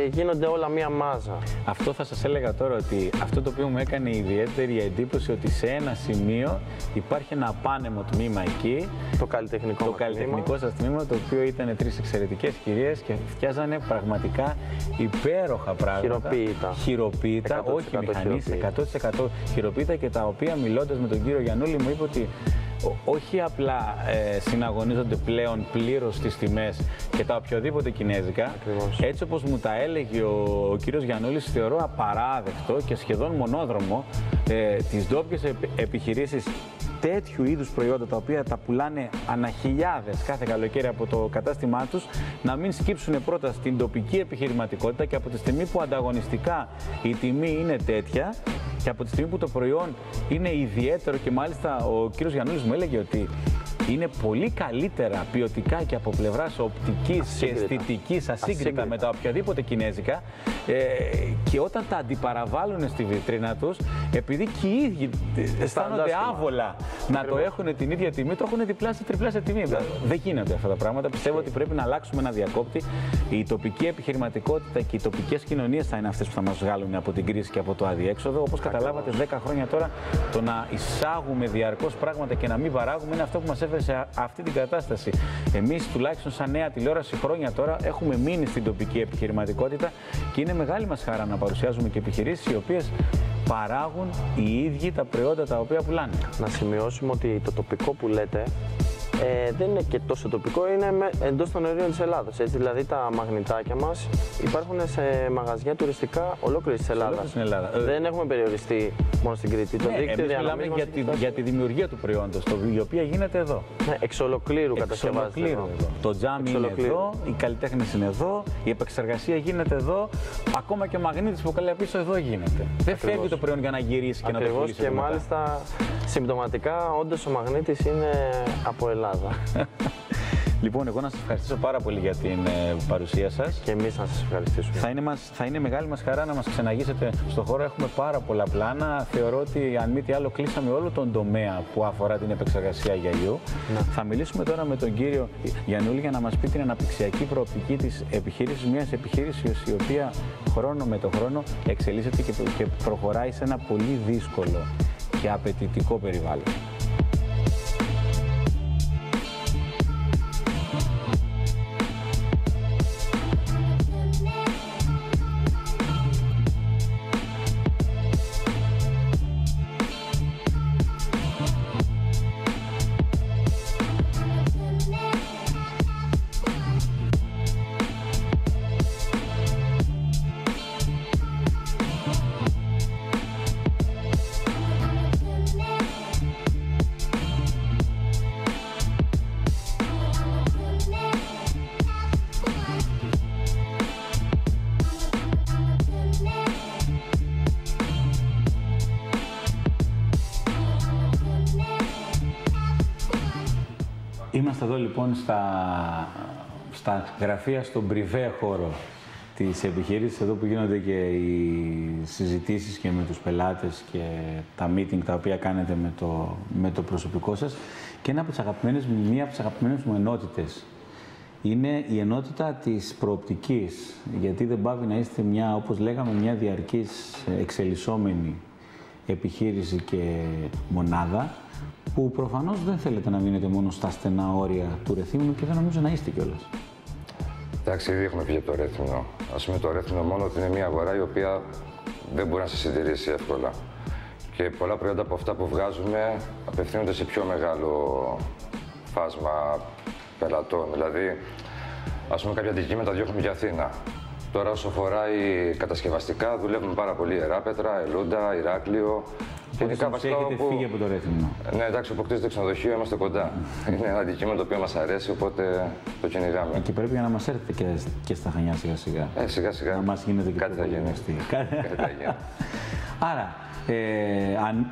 γίνονται όλα μία μάζα. Αυτό θα σας έλεγα τώρα, ότι αυτό το οποίο μου έκανε ιδιαίτερη εντύπωση, ότι σε ένα σημείο υπάρχει ένα απάνεμο τμήμα εκεί, το καλλιτεχνικό σας τμήμα, το οποίο ήταν 3 εξαιρετικές κυρίες και φτιάζανε πραγματικά υπέροχα πράγματα. Χειροποίητα, όχι μηχανής, 100% χειροποίητα, και τα οποία, μιλώντας με τον κύριο Γιαννούλη, μου είπε ότι όχι απλά συναγωνίζονται πλέον πλήρως στις τιμές και τα οποιοδήποτε κινέζικα. Ακριβώς. Έτσι όπως μου τα έλεγε ο κύριος Γιαννούλης, θεωρώ απαράδεκτο και σχεδόν μονόδρομο τις ντόπιες επιχειρήσεις τέτοιου είδους προϊόντα, τα οποία τα πουλάνε ανά χιλιάδες κάθε καλοκαίρι από το κατάστημά τους, να μην σκύψουν πρώτα στην τοπική επιχειρηματικότητα, και από τη στιγμή που ανταγωνιστικά η τιμή είναι τέτοια και από τη στιγμή που το προϊόν είναι ιδιαίτερο, και μάλιστα ο κύριος Γιαννούλης μου έλεγε ότι είναι πολύ καλύτερα ποιοτικά και από πλευράς οπτικής και αισθητικής ασύγκριτα με τα οποιαδήποτε κινέζικα, και όταν τα αντιπαραβάλλουν στη βιτρίνα τους, επειδή και οι ίδιοι αισθάνονται άβολα να το έχουν την ίδια τιμή, το έχουν διπλάσια, τριπλάσια τιμή. Δεν γίνονται αυτά τα πράγματα. Πιστεύω ότι πρέπει να αλλάξουμε ένα διακόπτη. Η τοπική επιχειρηματικότητα και οι τοπικές κοινωνίες θα είναι αυτές που θα μας βγάλουν από την κρίση και από το αδιέξοδο. Όπως καταλάβατε, 10 χρόνια τώρα το να εισάγουμε διαρκώς πράγματα και να μην παράγουμε είναι αυτό που μας έφερε σε αυτή την κατάσταση. Εμείς, τουλάχιστον σαν Νέα Τηλεόραση, χρόνια τώρα έχουμε μείνει στην τοπική επιχειρηματικότητα και είναι μεγάλη μας χαρά να παρουσιάζουμε και επιχειρήσεις οι οποίες παράγουν οι ίδιοι τα προϊόντα τα οποία πουλάνε. Να σημειώσουμε ότι το τοπικό που λέτε δεν είναι και τόσο τοπικό, είναι εντός των ορίων της Ελλάδας. Έτσι, δηλαδή τα μαγνητάκια μας υπάρχουν σε μαγαζιά τουριστικά ολόκληρης της Ελλάδας. Δεν έχουμε περιοριστεί μόνο στην Κρήτη. Το δίκτυο μιλάμε για τη δημιουργία του προϊόντος, η οποία γίνεται εδώ. Ναι, εξ ολοκλήρου κατασκευάζεται εδώ. Το τζάμι είναι εδώ, οι καλλιτέχνες είναι εδώ, η επεξεργασία γίνεται εδώ, ακόμα και ο μαγνήτης που καλεί πίσω εδώ γίνεται. Δεν φεύγει το προϊόν για να γυρίσει και να το πουλήσει. Και μάλιστα συμπτωματικά, όντως ο μαγνήτης είναι από Ελλάδα. Λοιπόν, εγώ να σας ευχαριστήσω πάρα πολύ για την παρουσία σας. Και εμείς να σας ευχαριστήσουμε. Θα είναι μεγάλη μας χαρά να μας ξαναγήσετε στο χώρο. Έχουμε πάρα πολλά πλάνα. Θεωρώ ότι αν μη τι άλλο κλείσαμε όλο τον τομέα που αφορά την επεξεργασία γυαλιού. Θα μιλήσουμε τώρα με τον κύριο Γιαννούλη για να μας πει την αναπτυξιακή προοπτική της επιχείρησης. Μιας επιχείρησης η οποία χρόνο με το χρόνο εξελίσσεται και προχωράει σε ένα πολύ δύσκολο και απαιτητικό περιβάλλον. Είμαστε εδώ λοιπόν στα γραφεία, στον πριβέ χώρο της επιχείρησης, εδώ που γίνονται και οι συζητήσεις και με τους πελάτες και τα meeting τα οποία κάνετε με το προσωπικό σας. Και μία από τις αγαπημένες μου ενότητες είναι η ενότητα της προοπτικής, γιατί δεν πάβει να είστε όπως λέγαμε, μια διαρκής εξελισσόμενη επιχείρηση και μονάδα, που προφανώς δεν θέλετε να μείνετε μόνο στα στενά όρια του Ρεθύμνου και δεν νομίζω να είστε κιόλας. Εντάξει, ήδη έχουμε φύγει από το Ρέθυμνο. Ας πούμε, το Ρέθυμνο μόνο ότι είναι μια αγορά η οποία δεν μπορεί να σε συντηρήσει εύκολα. Και πολλά προϊόντα από αυτά που βγάζουμε απευθύνονται σε πιο μεγάλο φάσμα πελατών. Δηλαδή, ας πούμε, κάποια αντικείμενα τα διώχνουμε για Αθήνα. Τώρα, όσο φοράει κατασκευαστικά, δουλεύουμε πάρα πολύ Εράπετρα, Ελούντα, Ηράκλειο. Έχετε φύγει από το Ρέθυμνο. Ναι, εντάξει, αποκτήσετε ξενοδοχείο, είμαστε κοντά. Είναι ένα αντικείμενο το οποίο μας αρέσει, οπότε το κυνηγάμε. Και πρέπει να μας έρθετε και στα Χανιά σιγά-σιγά. Σιγά-σιγά. Να μας γίνετε και κάτι θα γίνει. Άρα,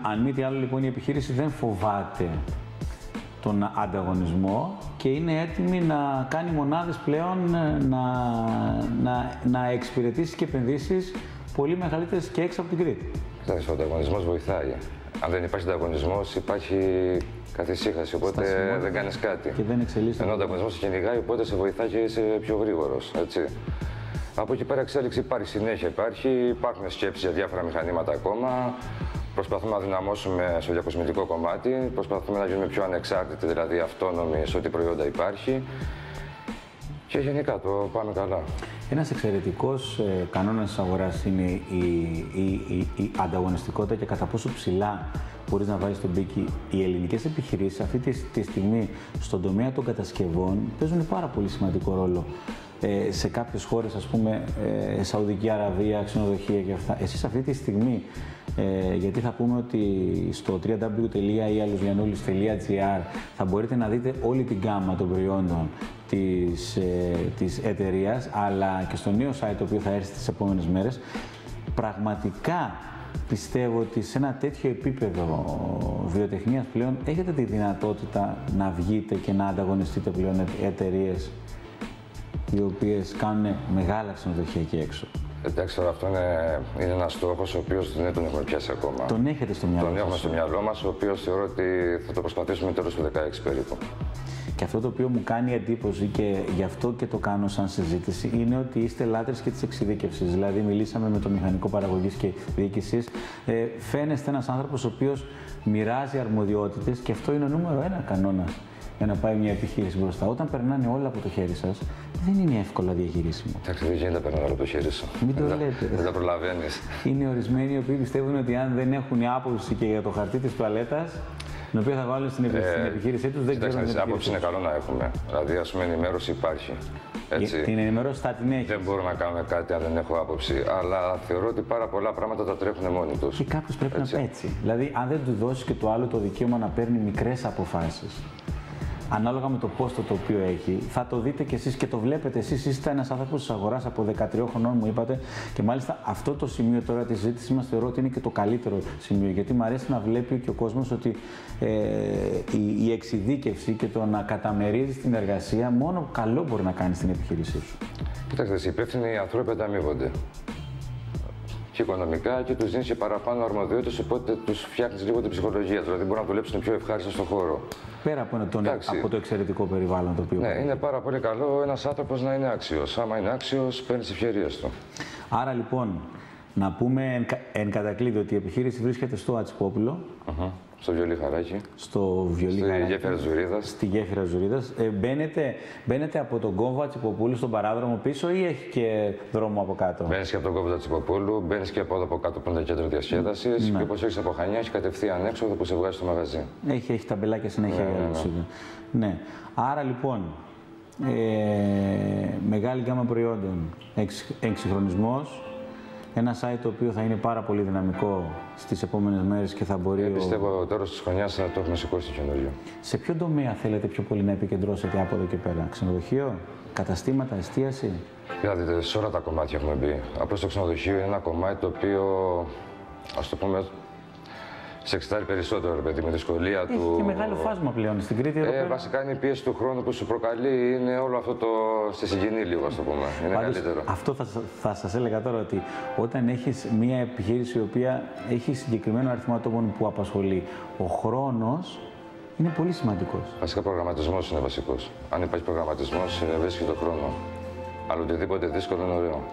αν μη τι άλλο, λοιπόν, η επιχείρηση δεν φοβάται τον ανταγωνισμό και είναι έτοιμη να κάνει μονάδες πλέον, να εξυπηρετήσει και επενδύσεις πολύ μεγαλύτερες και έξω από την Κρήτη. Κοιτάξτε, ο ανταγωνισμός βοηθάει. Αν δεν υπάρχει ανταγωνισμός, υπάρχει καθησύχαση, οπότε δεν κάνεις κάτι. Και δεν εξελίσσεται. Ενώ ο ανταγωνισμός σε κυνηγάει, οπότε σε βοηθάει και είσαι πιο γρήγορος. Έτσι. Από εκεί πέρα εξέλιξη υπάρχει, συνέχεια υπάρχει. Υπάρχουν σκέψεις για διάφορα μηχανήματα ακόμα. Προσπαθούμε να δυναμώσουμε στο διακοσμητικό κομμάτι. Προσπαθούμε να γίνουμε πιο ανεξάρτητοι, δηλαδή αυτόνομοι σε ό,τι προϊόντα υπάρχει. Και γενικά το πάμε καλά. Ένας εξαιρετικός κανόνας της αγοράς είναι η ανταγωνιστικότητα και κατά πόσο ψηλά μπορείς να βάλεις τον πίκη. Οι ελληνικές επιχειρήσεις αυτή τη στιγμή στον τομέα των κατασκευών παίζουν πάρα πολύ σημαντικό ρόλο. Σε κάποιες χώρες, ας πούμε, Σαουδική Αραβία, ξενοδοχεία και αυτά. Εσείς αυτή τη στιγμή, γιατί θα πούμε ότι στο www.ialogiannoulis.gr θα μπορείτε να δείτε όλη την γκάμα των προϊόντων της εταιρείας, αλλά και στο νέο site το οποίο θα έρθει τις επόμενες μέρες. Πραγματικά πιστεύω ότι σε ένα τέτοιο επίπεδο βιοτεχνίας πλέον έχετε τη δυνατότητα να βγείτε και να ανταγωνιστείτε πλέον εταιρείες οι οποίες κάνουν μεγάλα ξενοδοχεία εκεί έξω. Εντάξει, τώρα αυτό είναι ένας στόχος ο οποίος δεν τον έχουμε πιάσει ακόμα. Τον έχετε στο μυαλό σας? Τον έχουμε στο μυαλό μας, ο οποίος θεωρώ ότι θα το προσπαθήσουμε τέλος του 2016 περίπου. Και αυτό το οποίο μου κάνει εντύπωση και γι' αυτό και το κάνω σαν συζήτηση είναι ότι είστε λάτρες και της εξειδίκευσης. Δηλαδή, μιλήσαμε με τον μηχανικό παραγωγής και διοίκησης. Φαίνεστε ένας άνθρωπος ο οποίος μοιράζει αρμοδιότητες και αυτό είναι ο νούμερο ένα κανόνας για να πάει μια επιχείρηση μπροστά. Όταν περνάνε όλα από το χέρι σας, δεν είναι εύκολα διαχειρίσιμο. Εντάξει, δεν γίνεται να περνάνε όλα από το χέρι σου. Μην το λέτε. Δεν τα προλαβαίνεις. Είναι ορισμένοι οι οποίοι πιστεύουν ότι αν δεν έχουν άποψη και για το χαρτί της τουαλέτας, την οποία θα βάλουν στην επιχείρησή τους, δεν ξέρουν. Κοιτάξτε, άποψη είναι καλό να έχουμε. Δηλαδή, ας πούμε, ενημέρωση υπάρχει. Έτσι. Την ενημέρωση θα την έχει. Δεν μπορούμε να κάνουμε κάτι αν δεν έχω άποψη. Αλλά θεωρώ ότι πάρα πολλά πράγματα τα τρέχουν μόνοι τους. Και κάποιος πρέπει να πει έτσι. Δηλαδή, αν δεν του δώσει και το άλλο το δικαίωμα να παίρνει μικρές αποφάσεις, ανάλογα με το πόστο το οποίο έχει. Θα το δείτε κι εσείς και το βλέπετε εσείς. Είστε ένας άνθρωπος της αγοράς από 13 χρονών, μου είπατε. Και μάλιστα αυτό το σημείο τώρα της συζήτησης μας θεωρώ ότι είναι και το καλύτερο σημείο. Γιατί μου αρέσει να βλέπει και ο κόσμος ότι η εξειδίκευση και το να καταμερίζει την εργασία μόνο καλό μπορεί να κάνει στην επιχείρησή σου. Κοιτάξτε, οι υπεύθυνοι άνθρωποι ανταμείβονται. Και οικονομικά και του δίνει και παραπάνω αρμοδιότητες, οπότε του φτιάχνει λίγο την ψυχολογία. Δηλαδή μπορούν να δουλέψουν πιο ευχάριστα στον χώρο. Πέρα από το εξαιρετικό περιβάλλον το οποίο. Ναι, είναι πάρα πολύ καλό ένας άνθρωπος να είναι άξιος. Άμα είναι άξιος, παίρνει τις ευκαιρίες του. Άρα λοιπόν, να πούμε εν κατακλείδη ότι η επιχείρηση βρίσκεται στο Ατσιπόπουλο. Στο Βιολί Χαράκι. Στη γέφυρα Ζουρίδας. Στη γέφυρα Ζουρίδας. Μπαίνετε από τον κόμβο Ατσιποπούλου στον παράδρομο πίσω ή έχει και δρόμο από κάτω? Μπαίνεις και από τον κόμβο Ατσιποπούλου, μπαίνεις και από εδώ από κάτω που είναι το κέντρο διασκέδασης. Και όπως έχεις από Χανιά, έχει κατευθείαν έξοδο που σε βγάζει στο μαγαζί. Έχει ταμπελάκια συνέχεια. Ναι. Άρα λοιπόν, μεγάλη γκάμα προϊόντων, εξυγχρονισμός. Ένα site το οποίο θα είναι πάρα πολύ δυναμικό στις επόμενες μέρες και θα μπορεί. Πιστεύω τέλος της χρονιάς θα το έχουμε σηκώσει καινούριο. Σε ποιο τομέα θέλετε πιο πολύ να επικεντρώσετε από εδώ και πέρα? Ξενοδοχείο, καταστήματα, εστίαση? Δηλαδή, σε όλα τα κομμάτια έχουμε μπει. Απλώς το ξενοδοχείο είναι ένα κομμάτι το οποίο, ας το πούμε, σε εξετάρει περισσότερο, ρε παιδί, με δυσκολία του. Έχει και μεγάλο φάσμα πλέον στην Κρήτη. Βασικά είναι η πίεση του χρόνου που σου προκαλεί, είναι όλο αυτό το στη συγκινή λίγο, ας το πούμε. Είναι πάντως, καλύτερο. Αυτό θα σας έλεγα τώρα, ότι όταν έχεις μια επιχείρηση η οποία έχει συγκεκριμένο αριθμό ατόμων που απασχολεί, ο χρόνος είναι πολύ σημαντικός. Βασικά προγραμματισμός είναι βασικός. Αν υπάρχει προγραμματισμός, βρίσκει το χρόνο. Αλλά οτιδήποτε δύσκολο είναι ωραίο.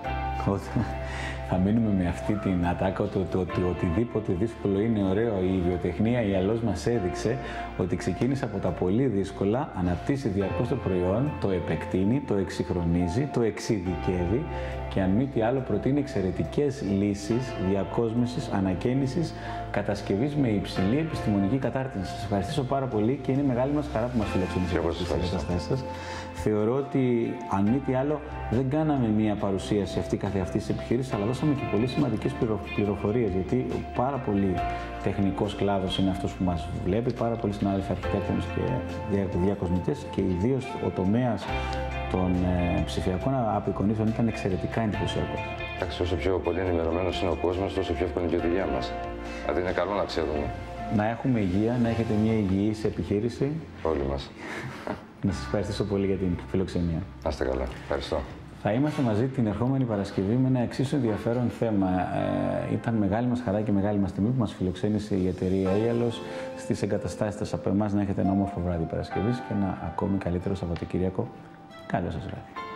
Θα μείνουμε με αυτή την ατάκα ότι οτιδήποτε δύσκολο είναι ωραίο. Η βιοτεχνία, η Αλός μας έδειξε ότι ξεκίνησε από τα πολύ δύσκολα, αναπτύσσει διαρκώς το προϊόν, το επεκτείνει, το εξυγχρονίζει, το εξειδικεύει και αν μη τι άλλο προτείνει εξαιρετικές λύσεις διακόσμησης, ανακαίνησης, κατασκευής με υψηλή επιστημονική κατάρτιση. Σας ευχαριστήσω πάρα πολύ και είναι μεγάλη μας χαρά που μας φιλοξενήσατε στις εγκαταστάσεις σας. Θεωρώ ότι αν μη τι άλλο δεν κάναμε μία παρουσίαση αυτή καθεαυτής της επιχείρησης, αλλά δώσαμε και πολύ σημαντικές πληροφορίες, γιατί πάρα πολύ τεχνικός κλάδος είναι αυτός που μας βλέπει, πάρα πολλοί συνάδελφοι αρχιτέκτονες και διακοσμητές και ιδίως ο τομέας των ψηφιακών απεικονίσεων ήταν εξαιρετικά εντυπωσιακός. Εντάξει, όσο πιο πολύ ενημερωμένος είναι ο κόσμος, τόσο πιο εύκολη είναι και η δουλειά μας. Δηλαδή είναι καλό να ξέρουμε. Να έχουμε υγεία, να έχετε μια υγιής επιχείρηση. Όλοι μας. Να σας ευχαριστήσω πολύ για την φιλοξενία. Να είστε καλά. Ευχαριστώ. Θα είμαστε μαζί την ερχόμενη Παρασκευή με ένα εξίσου ενδιαφέρον θέμα. Ήταν μεγάλη μας χαρά και μεγάλη μας τιμή που μας φιλοξένησε η εταιρεία Ίαλος στις εγκαταστάσεις σας. Από εμάς να έχετε ένα όμορφο βράδυ Παρασκευής και ένα ακόμη καλύτερο Σαββατοκύριακο. Καλό σας βράδυ.